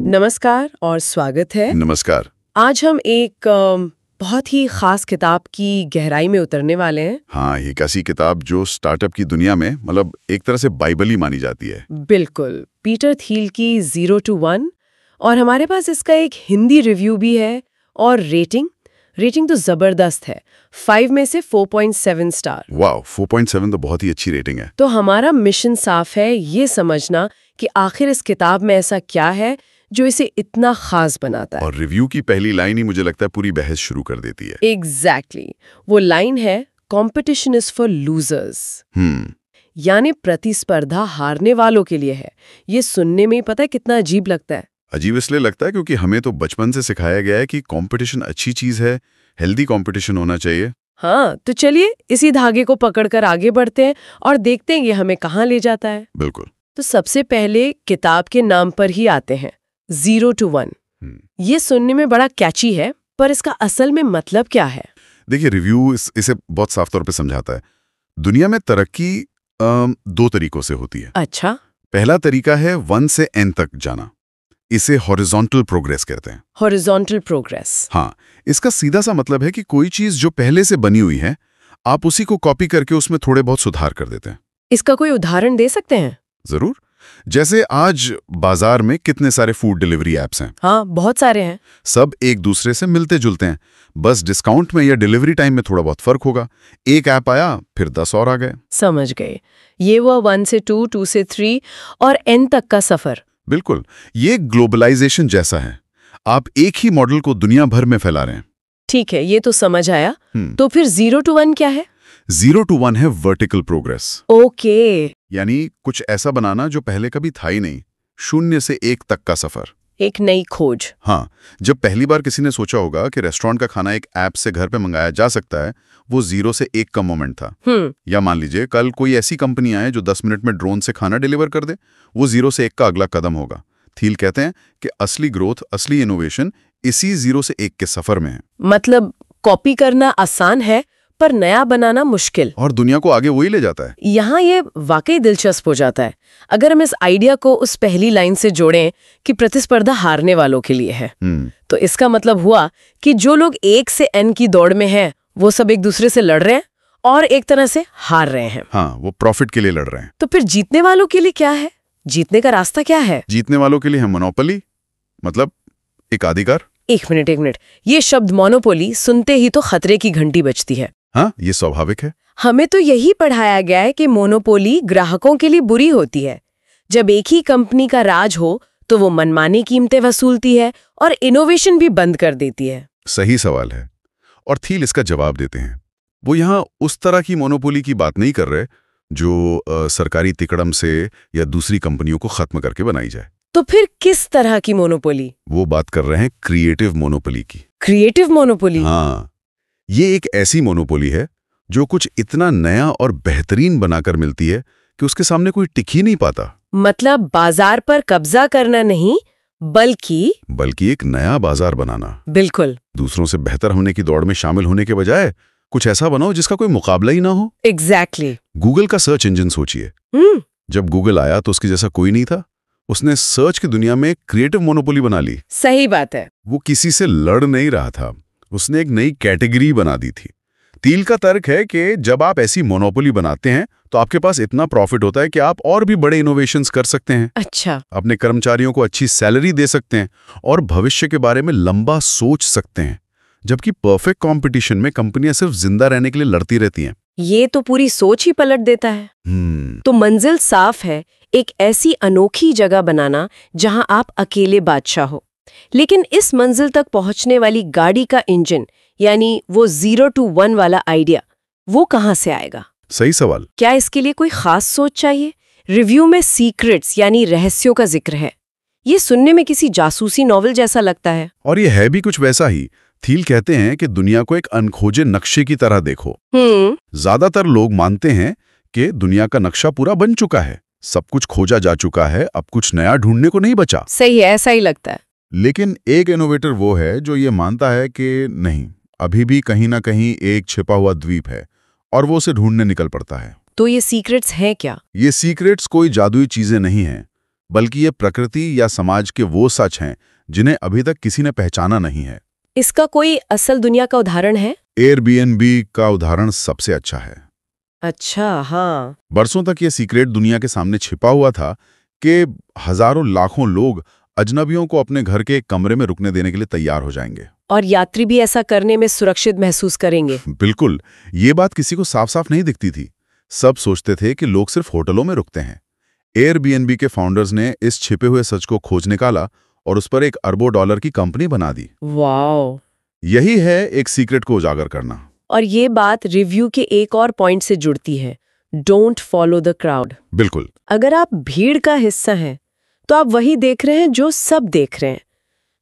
नमस्कार और स्वागत है। नमस्कार। आज हम एक बहुत ही खास किताब की गहराई में उतरने वाले हैं। हाँ, एक ऐसी किताब जो स्टार्टअप की दुनिया में मतलब एक तरह से बाइबल ही मानी जाती है। बिल्कुल, पीटर थिल की 0 to 1। और हमारे पास इसका एक हिंदी रिव्यू भी है और रेटिंग तो जबरदस्त है, 5 में से 4.7 स्टार। वाह, 4.7 तो बहुत ही अच्छी रेटिंग है। तो हमारा मिशन साफ है, ये समझना कि आखिर इस किताब में ऐसा क्या है जो इसे इतना खास बनाता है। और रिव्यू की पहली लाइन ही मुझे लगता है पूरी बहस शुरू कर देती है। एग्जैक्टली वो लाइन है, कंपटीशन इज फॉर लूजर्स। यानी प्रतिस्पर्धा हारने वालों के लिए है। ये सुनने में पता है कितना अजीब लगता है। अजीब इसलिए लगता है क्योंकि हमें तो बचपन से सिखाया गया है कि कंपटीशन अच्छी चीज है, हेल्दी कंपटीशन होना चाहिए। हाँ, तो चलिए इसी धागे को पकड़कर आगे बढ़ते हैं और देखते हैं ये हमें कहाँ ले जाता है। बिल्कुल। तो सबसे पहले किताब के नाम पर ही आते हैं, 0 to 1। ये सुनने में बड़ा कैची है, पर इसका असल में मतलब क्या है? देखिए, रिव्यू इसे बहुत साफ तौर पे समझाता है। दुनिया में तरक्की 2 तरीकों से होती है। अच्छा। पहला तरीका है 1 से n तक जाना। इसे हॉरिजॉन्टल प्रोग्रेस कहते हैं। Horizontal progress. हाँ, इसका सीधा सा मतलब है कि कोई चीज जो पहले से बनी हुई है, आप उसी को कॉपी करके उसमें थोड़े बहुत सुधार कर देते हैं। इसका कोई उदाहरण दे सकते हैं? जरूर। जैसे आज बाजार में कितने सारे फूड डिलीवरी एप्स हैं। हाँ, बहुत सारे हैं। सब एक दूसरे से मिलते जुलते हैं, बस डिस्काउंट में या डिलीवरी टाइम में थोड़ा बहुत फर्क होगा। एक ऐप आया, फिर 10 और आ गए। समझ गए। ये हुआ 1 से 2, 2 से 3 और n तक का सफर। बिल्कुल, ये ग्लोबलाइजेशन जैसा है। आप एक ही मॉडल को दुनिया भर में फैला रहे हैं। ठीक है, ये तो समझ आया। तो फिर 0 to 1 क्या है? 0 to 1 है वर्टिकल प्रोग्रेस। ओके। यानी कुछ ऐसा बनाना जो पहले कभी था ही नहीं। 0 से 1 तक का सफर। एक नई खोज। हाँ, जब पहली बार किसी ने सोचा होगा कि रेस्टोरेंट का खाना एक ऐप से घर पे मंगाया जा सकता है, वो 0 से 1 का मोमेंट था। या मान लीजिए कल कोई ऐसी कंपनी आए जो 10 मिनट में ड्रोन से खाना डिलीवर कर दे, वो 0 से 1 का अगला कदम होगा। थील कहते हैं कि असली ग्रोथ, असली इनोवेशन इसी 0 से 1 के सफर में है। मतलब कॉपी करना आसान है पर नया बनाना मुश्किल। और दुनिया को आगे वही ले जाता है। यहाँ ये वाकई दिलचस्प हो जाता है अगर हम इस आइडिया को उस पहली लाइन से जोड़ें कि प्रतिस्पर्धा हारने वालों के लिए है। तो इसका मतलब हुआ कि जो लोग 1 से n की दौड़ में हैं, वो सब एक दूसरे से लड़ रहे हैं और एक तरह से हार रहे हैं। हाँ, वो प्रॉफिट के लिए लड़ रहे हैं। तो फिर जीतने वालों के लिए क्या है? जीतने का रास्ता क्या है? जीतने वालों के लिए है मोनोपोली, मतलब एकाधिकार। एक मिनट, ये शब्द मोनोपोली सुनते ही तो खतरे की घंटी बजती है। हाँ, ये स्वाभाविक है। हमें तो यही पढ़ाया गया है कि मोनोपोली ग्राहकों के लिए बुरी होती है। जब एक ही कंपनी का राज हो तो वो मनमानी कीमतें वसूलती है और इनोवेशन भी बंद कर देती है। सही सवाल है, और थील इसका जवाब देते हैं। वो यहाँ उस तरह की मोनोपोली की बात नहीं कर रहे जो सरकारी तिकड़म से या दूसरी कंपनियों को खत्म करके बनाई जाए। तो फिर किस तरह की मोनोपोली? वो बात कर रहे हैं क्रिएटिव मोनोपोली की। Creative monopoly? हाँ, ये एक ऐसी मोनोपोली है जो कुछ इतना नया और बेहतरीन बनाकर मिलती है कि उसके सामने कोई टिक ही नहीं पाता। मतलब बाजार पर कब्जा करना नहीं, बल्कि एक नया बाजार बनाना। बिल्कुल। दूसरों से बेहतर होने की दौड़ में शामिल होने के बजाय कुछ ऐसा बनाओ जिसका कोई मुकाबला ही ना हो। एग्जैक्टली। गूगल का सर्च इंजन सोचिए। जब गूगल आया तो उसकी जैसा कोई नहीं था। उसने सर्च की दुनिया में क्रिएटिव मोनोपोली बना ली। सही बात है। वो किसी से लड़ नहीं रहा था, उसने एक नई कैटेगरी बना दी थी। थील का तर्क है कि जब आप ऐसी मोनोपोली बनाते हैं तो आपके पास इतना प्रॉफिट होता है कि आप और भी बड़े इनोवेशंस कर सकते हैं। अच्छा। अपने कर्मचारियों को अच्छी सैलरी दे सकते हैं और भविष्य के बारे में लंबा सोच सकते हैं। जबकि परफेक्ट कंपटीशन में कंपनियां सिर्फ जिंदा रहने के लिए लड़ती रहती हैं। ये तो पूरी सोच ही पलट देता है। तो मंजिल साफ है, एक ऐसी अनोखी जगह बनाना जहां आप अकेले बादशाह हो। लेकिन इस मंजिल तक पहुंचने वाली गाड़ी का इंजन, यानी वो 0 to 1 वाला आइडिया, वो कहां से आएगा? सही सवाल। क्या इसके लिए कोई खास सोच चाहिए? रिव्यू में सीक्रेट्स यानी रहस्यों का जिक्र है। ये सुनने में किसी जासूसी नॉवेल जैसा लगता है। और ये है भी कुछ वैसा ही। थील कहते हैं कि दुनिया को एक अनखोजे नक्शे की तरह देखो। ज्यादातर लोग मानते हैं कि दुनिया का नक्शा पूरा बन चुका है, सब कुछ खोजा जा चुका है, अब कुछ नया ढूंढने को नहीं बचा। सही है, ऐसा ही लगता है। लेकिन एक इनोवेटर वो है जो ये मानता है कि नहीं, अभी भी कहीं ना कहीं एक छिपा हुआ द्वीप है और वो उसे ढूंढने निकल पड़ता है। तो ये सीक्रेट्स हैं क्या? ये सीक्रेट्स कोई जादुई चीजें नहीं हैं। बल्कि ये प्रकृति या समाज के वो सच हैं जिन्हें अभी तक किसी ने पहचाना नहीं है। इसका कोई असल दुनिया का उदाहरण है? एयरबीएनबी का उदाहरण सबसे अच्छा है। अच्छा, हाँ। बरसों तक ये सीक्रेट दुनिया के सामने छिपा हुआ था कि हजारों लाखों लोग अजनबियों को अपने घर के एक कमरे में रुकने देने के लिए तैयार हो जाएंगे। और यात्री भी ऐसा करने में सुरक्षित महसूस करेंगे। बिल्कुल, ये बात किसी को साफ साफ नहीं दिखती थी। सब सोचते थे कि लोग सिर्फ होटलों में रुकते हैं। एयरबीएनबी के फाउंडर्स ने इस छिपे हुए सच को खोज निकाला और उस पर एक अरबों डॉलर की कंपनी बना दी। वाओ! यही है एक सीक्रेट को उजागर करना। और ये बात रिव्यू के एक और पॉइंट से जुड़ती है, डोंट फॉलो द क्राउड। बिल्कुल। अगर आप भीड़ का हिस्सा हैं, तो आप वही देख रहे हैं जो सब देख रहे हैं।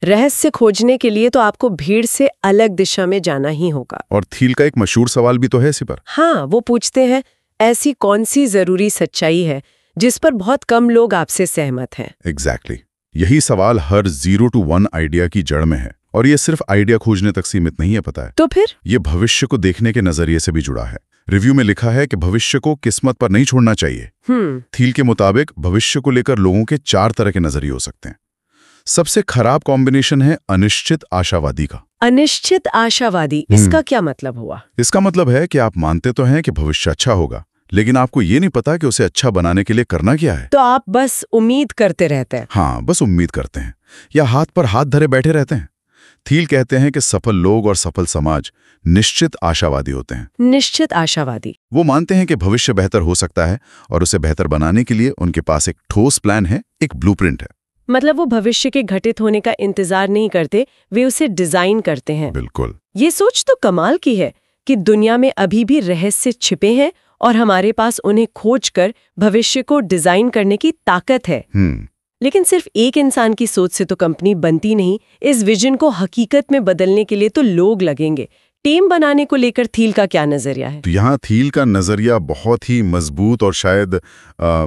रहस्य खोजने के लिए तो आपको भीड़ से अलग दिशा में जाना ही होगा। और थील का एक मशहूर सवाल भी तो है इसी पर। हाँ, वो पूछते हैं, ऐसी कौन सी जरूरी सच्चाई है जिस पर बहुत कम लोग आपसे सहमत हैं? एग्जैक्टली। यही सवाल हर 0 to 1 आइडिया की जड़ में है। और ये सिर्फ आइडिया खोजने तक सीमित नहीं है, पता है। तो फिर ये भविष्य को देखने के नजरिए से भी जुड़ा है। रिव्यू में लिखा है कि भविष्य को किस्मत पर नहीं छोड़ना चाहिए। थील के मुताबिक भविष्य को लेकर लोगों के 4 तरह के नजरिए हो सकते हैं। सबसे खराब कॉम्बिनेशन है अनिश्चित आशावादी का। अनिश्चित आशावादी, इसका क्या मतलब हुआ? इसका मतलब है कि आप मानते तो हैं कि भविष्य अच्छा होगा, लेकिन आपको ये नहीं पता कि उसे अच्छा बनाने के लिए करना क्या है। तो आप बस उम्मीद करते रहते हैं। हाँ, बस उम्मीद करते हैं या हाथ पर हाथ धरे बैठे रहते हैं। थील कहते हैं कि सफल लोग और सफल समाज निश्चित आशावादी होते हैं। निश्चित आशावादी, वो मानते हैं कि भविष्य बेहतर हो सकता है और उसे बेहतर बनाने के लिए उनके पास एक ठोस प्लान है, एक ब्लूप्रिंट है। मतलब वो भविष्य के घटित होने का इंतजार नहीं करते, वे उसे डिजाइन करते हैं। बिल्कुल। ये सोच तो कमाल की है कि दुनिया में अभी भी रहस्य छिपे हैं और हमारे पास उन्हें खोजकर भविष्य को डिजाइन करने की ताकत है। लेकिन सिर्फ एक इंसान की सोच से तो कंपनी बनती नहीं। इस विजन को हकीकत में बदलने के लिए तो लोग लगेंगे। टीम बनाने को लेकर थील का क्या नजरिया है? तो यहाँ थील का नजरिया बहुत ही मजबूत और शायद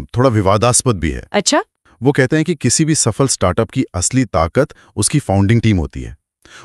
थोड़ा विवादास्पद भी है। अच्छा? वो कहते हैं कि किसी भी सफल स्टार्टअप की असली ताकत उसकी फाउंडिंग टीम होती है।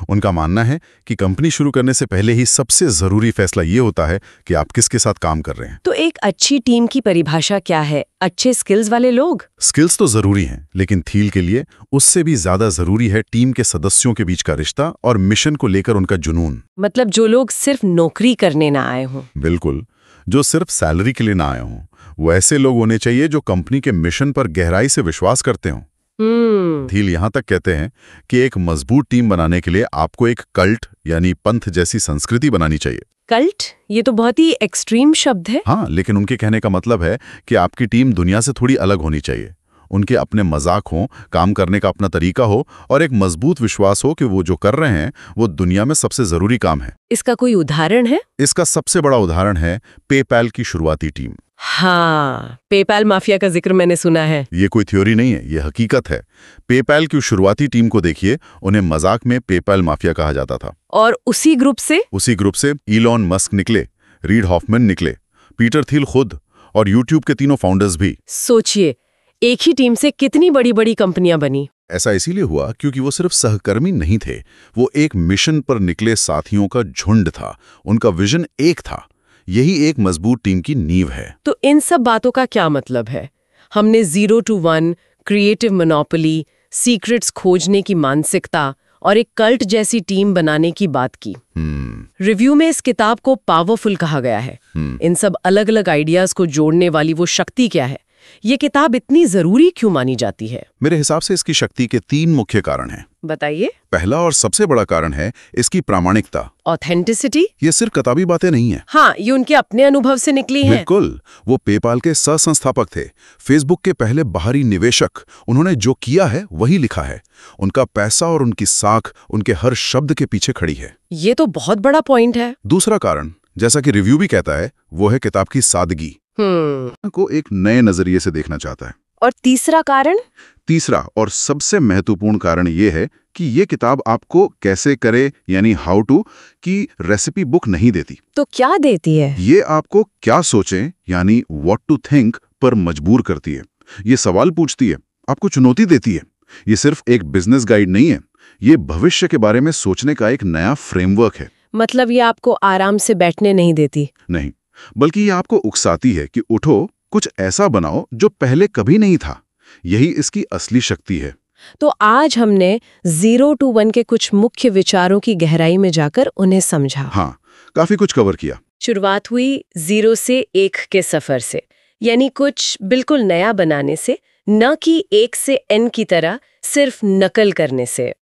उनका मानना है कि कंपनी शुरू करने से पहले ही सबसे जरूरी फैसला ये होता है कि आप किसके साथ काम कर रहे हैं। तो एक अच्छी टीम की परिभाषा क्या है? अच्छे स्किल्स वाले लोग? स्किल्स तो जरूरी हैं, लेकिन थील के लिए उससे भी ज्यादा जरूरी है टीम के सदस्यों के बीच का रिश्ता और मिशन को लेकर उनका जुनून। मतलब जो लोग सिर्फ नौकरी करने ना आए हों। बिल्कुल, जो सिर्फ सैलरी के लिए ना आए हों। वो ऐसे लोग होने चाहिए जो कंपनी के मिशन पर गहराई से विश्वास करते हों। थील यहां तक कहते हैं कि एक मजबूत टीम बनाने के लिए आपको एक कल्ट यानी पंथ जैसी संस्कृति बनानी चाहिए। कल्ट? ये तो बहुत ही एक्सट्रीम शब्द है। हाँ, लेकिन उनके कहने का मतलब है कि आपकी टीम दुनिया से थोड़ी अलग होनी चाहिए। उनके अपने मजाक हो, काम करने का अपना तरीका हो और एक मजबूत विश्वास हो कि वो जो कर रहे हैं वो दुनिया में सबसे जरूरी काम है। इसका कोई उदाहरण है? इसका सबसे बड़ा उदाहरण है पेपैल की शुरुआती टीम। हाँ, पेपैल माफिया का जिक्र मैंने सुना है। ये कोई थ्योरी नहीं है, ये हकीकत है। पेपैल की शुरुआती टीम को देखिए, उन्हें मजाक में पेपैल माफिया कहा जाता था। और उसी ग्रुप से इलॉन मस्क निकले, रीड हॉफमैन निकले, पीटर थील खुद और यूट्यूब के तीनों फाउंडर्स भी। सोचिए, एक ही टीम से कितनी बड़ी बड़ी कंपनियां बनी। ऐसा इसीलिए हुआ क्योंकि वो सिर्फ सहकर्मी नहीं थे, वो एक मिशन पर निकले साथियों का झुंड था। उनका विजन एक था। यही एक मजबूत टीम की नींव है। तो इन सब बातों का क्या मतलब है? हमने 0 to 1, क्रिएटिव मोनोपोली, सीक्रेट्स खोजने की मानसिकता और एक कल्ट जैसी टीम बनाने की बात की। रिव्यू में इस किताब को पावरफुल कहा गया है। इन सब अलग अलग आइडियाज को जोड़ने वाली वो शक्ति क्या है? ये किताब इतनी जरूरी क्यों मानी जाती है? मेरे हिसाब से इसकी शक्ति के 3 मुख्य कारण हैं। बताइए। पहला और सबसे बड़ा कारण है इसकी प्रामाणिकता, ऑथेंटिसिटी। ये सिर्फ किताबी बातें नहीं है। हाँ, ये उनके अपने अनुभव से निकली है। बिल्कुल, वो पेपाल के सह-संस्थापक थे, फेसबुक के पहले बाहरी निवेशक। उन्होंने जो किया है वही लिखा है। उनका पैसा और उनकी साख उनके हर शब्द के पीछे खड़ी है। ये तो बहुत बड़ा पॉइंट है। दूसरा कारण, जैसा कि रिव्यू भी कहता है, वो है किताब की सादगी को एक नए नजरिए से देखना चाहता है। और तीसरा कारण? तीसरा और सबसे महत्वपूर्ण कारण ये है कि ये किताब आपको कैसे करे यानी हाउ टू की रेसिपी बुक नहीं देती। तो क्या देती है? ये आपको क्या सोचें यानी व्हाट टू थिंक पर मजबूर करती है। ये सवाल पूछती है, आपको चुनौती देती है। ये सिर्फ एक बिजनेस गाइड नहीं है, ये भविष्य के बारे में सोचने का एक नया फ्रेमवर्क है। मतलब ये आपको आराम से बैठने नहीं देती? नहीं, बल्कि ये आपको उकसाती है कि उठो, कुछ ऐसा बनाओ जो पहले कभी नहीं था। यही इसकी असली शक्ति है। तो आज हमने 0 to 1 के कुछ मुख्य विचारों की गहराई में जाकर उन्हें समझा। हाँ, काफी कुछ कवर किया। शुरुआत हुई 0 से 1 के सफर से, यानी कुछ बिल्कुल नया बनाने से, न कि 1 से n की तरह सिर्फ नकल करने से।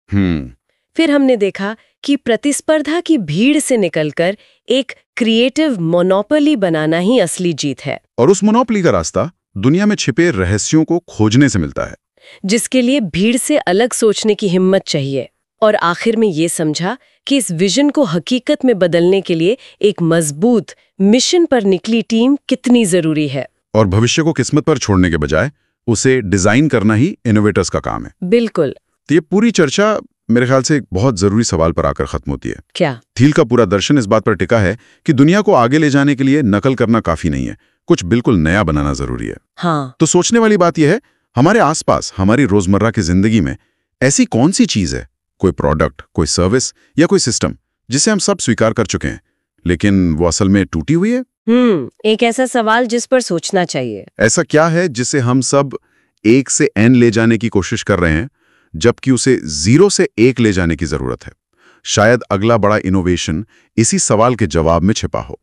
फिर हमने देखा कि प्रतिस्पर्धा की भीड़ से निकलकर एक क्रिएटिव मोनोपोली बनाना ही असली जीत है। और उस मोनोपोली का रास्ता दुनिया में छिपे रहस्यों को खोजने से मिलता है, जिसके लिए भीड़ से अलग सोचने की हिम्मत चाहिए। और आखिर में ये समझा कि इस विजन को हकीकत में बदलने के लिए एक मजबूत मिशन पर निकली टीम कितनी जरूरी है। और भविष्य को किस्मत पर छोड़ने के बजाय उसे डिजाइन करना ही इनोवेटर्स का काम है। बिल्कुल। तो ये पूरी चर्चा मेरे ख्याल से एक बहुत जरूरी सवाल पर आकर खत्म होती है। क्या? थील का पूरा दर्शन इस बात पर टिका है कि दुनिया को आगे ले जाने के लिए नकल करना काफी नहीं है, कुछ बिल्कुल नया बनाना जरूरी है। हाँ। तो सोचने वाली बात यह है, हमारे आसपास हमारी रोजमर्रा की जिंदगी में ऐसी कौन सी चीज है, कोई प्रोडक्ट, कोई सर्विस या कोई सिस्टम जिसे हम सब स्वीकार कर चुके हैं लेकिन वो असल में टूटी हुई है? एक ऐसा सवाल जिस पर सोचना चाहिए। ऐसा क्या है जिसे हम सब 1 से n ले जाने की कोशिश कर रहे हैं जबकि उसे 0 से 1 ले जाने की जरूरत है? शायद अगला बड़ा इनोवेशन इसी सवाल के जवाब में छिपा हो।